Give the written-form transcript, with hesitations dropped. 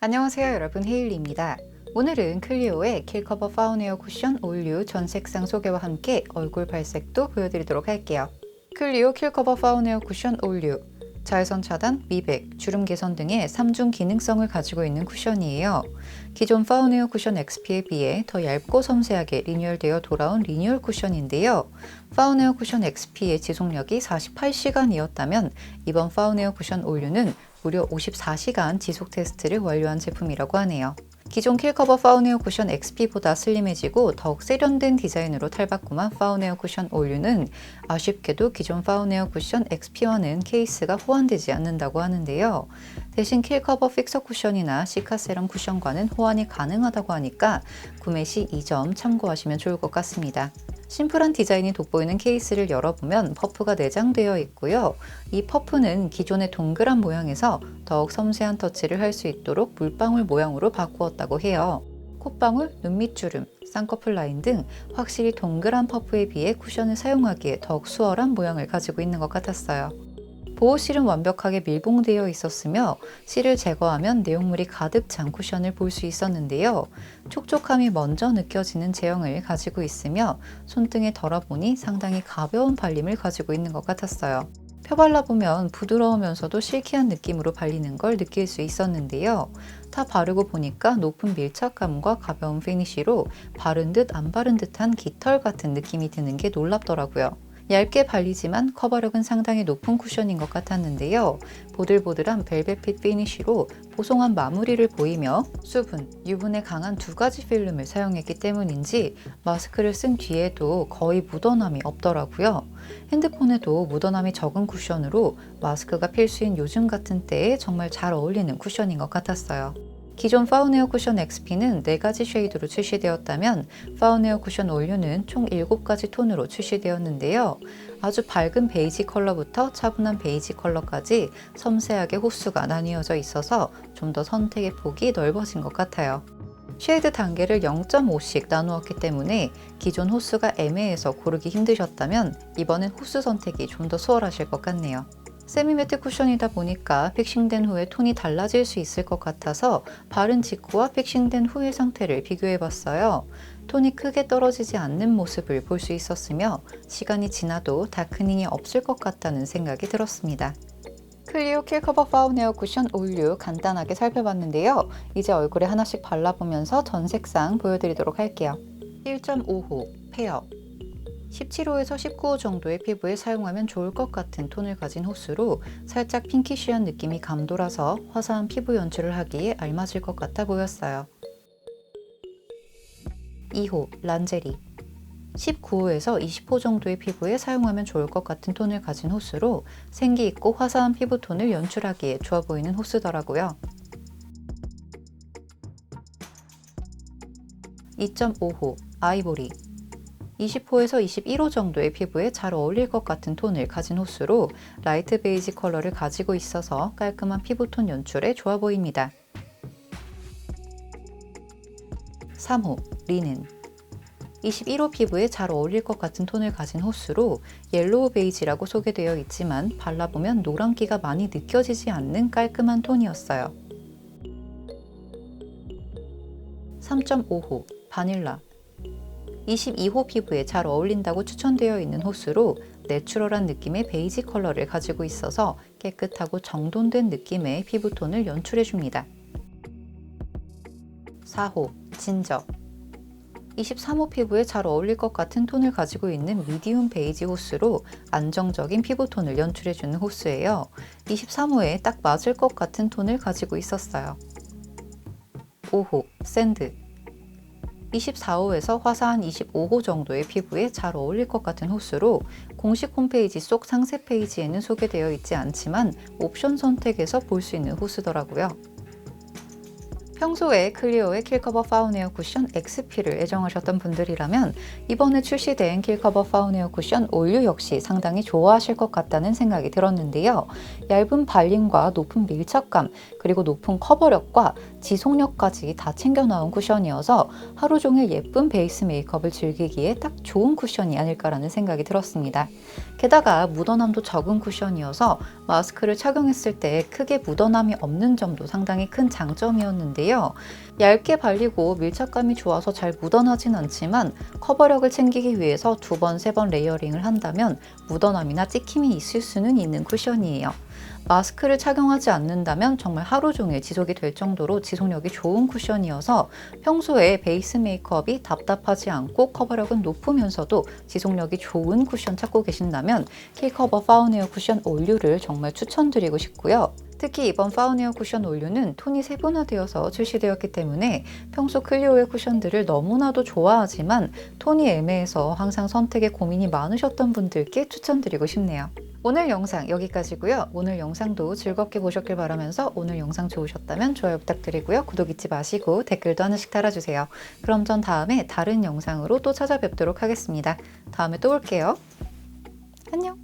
안녕하세요 여러분, 헤일리입니다. 오늘은 클리오의 킬커버 파운에어 쿠션 올류 전 색상 소개와 함께 얼굴 발색도 보여드리도록 할게요. 클리오 킬커버 파운에어 쿠션 올류, 자외선 차단, 미백, 주름 개선 등의 3중 기능성을 가지고 있는 쿠션이에요. 기존 파운에어 쿠션 XP에 비해 더 얇고 섬세하게 리뉴얼되어 돌아온 리뉴얼 쿠션인데요. 파운에어 쿠션 XP의 지속력이 48시간이었다면 이번 파운에어 쿠션 올류는 무려 54시간 지속 테스트를 완료한 제품이라고 하네요. 기존 킬커버 파운에어 쿠션 XP보다 슬림해지고 더욱 세련된 디자인으로 탈바꿈한 파운에어 쿠션 올류는 아쉽게도 기존 파운에어 쿠션 XP와는 케이스가 호환되지 않는다고 하는데요. 대신 킬커버 픽서 쿠션이나 시카세럼 쿠션과는 호환이 가능하다고 하니까 구매 시 이 점 참고하시면 좋을 것 같습니다. 심플한 디자인이 돋보이는 케이스를 열어보면 퍼프가 내장되어 있고요. 이 퍼프는 기존의 동그란 모양에서 더욱 섬세한 터치를 할 수 있도록 물방울 모양으로 바꾸었다고 해요. 콧방울, 눈밑주름, 쌍꺼풀 라인 등 확실히 동그란 퍼프에 비해 쿠션을 사용하기에 더욱 수월한 모양을 가지고 있는 것 같았어요. 보호실은 완벽하게 밀봉되어 있었으며 실을 제거하면 내용물이 가득 찬 쿠션을 볼 수 있었는데요. 촉촉함이 먼저 느껴지는 제형을 가지고 있으며 손등에 덜어보니 상당히 가벼운 발림을 가지고 있는 것 같았어요. 펴발라보면 부드러우면서도 실키한 느낌으로 발리는 걸 느낄 수 있었는데요. 다 바르고 보니까 높은 밀착감과 가벼운 피니쉬로 바른 듯 안 바른 듯한 깃털 같은 느낌이 드는 게 놀랍더라고요. 얇게 발리지만 커버력은 상당히 높은 쿠션인 것 같았는데요. 보들보들한 벨벳핏 피니쉬로 보송한 마무리를 보이며 수분, 유분에 강한 두 가지 필름을 사용했기 때문인지 마스크를 쓴 뒤에도 거의 묻어남이 없더라고요. 핸드폰에도 묻어남이 적은 쿠션으로 마스크가 필수인 요즘 같은 때에 정말 잘 어울리는 쿠션인 것 같았어요. 기존 파운에어 쿠션 XP는 4가지 쉐이드로 출시되었다면 파운에어 쿠션 올류는 총 7가지 톤으로 출시되었는데요. 아주 밝은 베이지 컬러부터 차분한 베이지 컬러까지 섬세하게 호수가 나뉘어져 있어서 좀 더 선택의 폭이 넓어진 것 같아요. 쉐이드 단계를 0.5씩 나누었기 때문에 기존 호수가 애매해서 고르기 힘드셨다면 이번엔 호수 선택이 좀 더 수월하실 것 같네요. 세미매트 쿠션이다 보니까 픽싱된 후에 톤이 달라질 수 있을 것 같아서 바른 직후와 픽싱된 후의 상태를 비교해봤어요. 톤이 크게 떨어지지 않는 모습을 볼 수 있었으며 시간이 지나도 다크닝이 없을 것 같다는 생각이 들었습니다. 클리오 킬커버 파운에어 쿠션 올류 간단하게 살펴봤는데요. 이제 얼굴에 하나씩 발라보면서 전 색상 보여드리도록 할게요. 1.5호 페어 17호에서 19호 정도의 피부에 사용하면 좋을 것 같은 톤을 가진 호수로 살짝 핑키쉬한 느낌이 감돌아서 화사한 피부 연출을 하기에 알맞을 것 같아 보였어요. 2호 란제리 19호에서 20호 정도의 피부에 사용하면 좋을 것 같은 톤을 가진 호수로 생기 있고 화사한 피부톤을 연출하기에 좋아 보이는 호수더라고요. 2.5호 아이보리 20호에서 21호 정도의 피부에 잘 어울릴 것 같은 톤을 가진 호수로 라이트 베이지 컬러를 가지고 있어서 깔끔한 피부톤 연출에 좋아 보입니다. 3호 리넨 21호 피부에 잘 어울릴 것 같은 톤을 가진 호수로 옐로우 베이지라고 소개되어 있지만 발라보면 노란기가 많이 느껴지지 않는 깔끔한 톤이었어요. 3.5호 바닐라 22호 피부에 잘 어울린다고 추천되어 있는 호수로 내추럴한 느낌의 베이지 컬러를 가지고 있어서 깨끗하고 정돈된 느낌의 피부톤을 연출해줍니다. 4호 진저 23호 피부에 잘 어울릴 것 같은 톤을 가지고 있는 미디움 베이지 호수로 안정적인 피부톤을 연출해주는 호수예요. 23호에 딱 맞을 것 같은 톤을 가지고 있었어요. 5호 샌드 24호에서 화사한 25호 정도의 피부에 잘 어울릴 것 같은 호수로 공식 홈페이지 속 상세 페이지에는 소개되어 있지 않지만 옵션 선택에서 볼 수 있는 호수더라고요. 평소에 클리오의 킬커버 파운에어 쿠션 XP를 애정하셨던 분들이라면 이번에 출시된 킬커버 파운에어 쿠션 올류 역시 상당히 좋아하실 것 같다는 생각이 들었는데요. 얇은 발림과 높은 밀착감, 그리고 높은 커버력과 지속력까지 다 챙겨 나온 쿠션이어서 하루 종일 예쁜 베이스 메이크업을 즐기기에 딱 좋은 쿠션이 아닐까라는 생각이 들었습니다. 게다가 묻어남도 적은 쿠션이어서 마스크를 착용했을 때 크게 묻어남이 없는 점도 상당히 큰 장점이었는데요. 얇게 발리고 밀착감이 좋아서 잘 묻어나진 않지만 커버력을 챙기기 위해서 2번, 3번 레이어링을 한다면 묻어남이나 찍힘이 있을 수는 있는 쿠션이에요. 마스크를 착용하지 않는다면 정말 하루 종일 지속이 될 정도로 지속력이 좋은 쿠션이어서 평소에 베이스 메이크업이 답답하지 않고 커버력은 높으면서도 지속력이 좋은 쿠션 찾고 계신다면 킬커버 파운에어 쿠션 올류를 정말 추천드리고 싶고요. 특히 이번 파운에어 쿠션 올류는 톤이 세분화되어서 출시되었기 때문에 평소 클리오의 쿠션들을 너무나도 좋아하지만 톤이 애매해서 항상 선택에 고민이 많으셨던 분들께 추천드리고 싶네요. 오늘 영상 여기까지고요. 오늘 영상도 즐겁게 보셨길 바라면서 오늘 영상 좋으셨다면 좋아요 부탁드리고요. 구독 잊지 마시고 댓글도 하나씩 달아주세요. 그럼 전 다음에 다른 영상으로 또 찾아뵙도록 하겠습니다. 다음에 또 올게요. 안녕!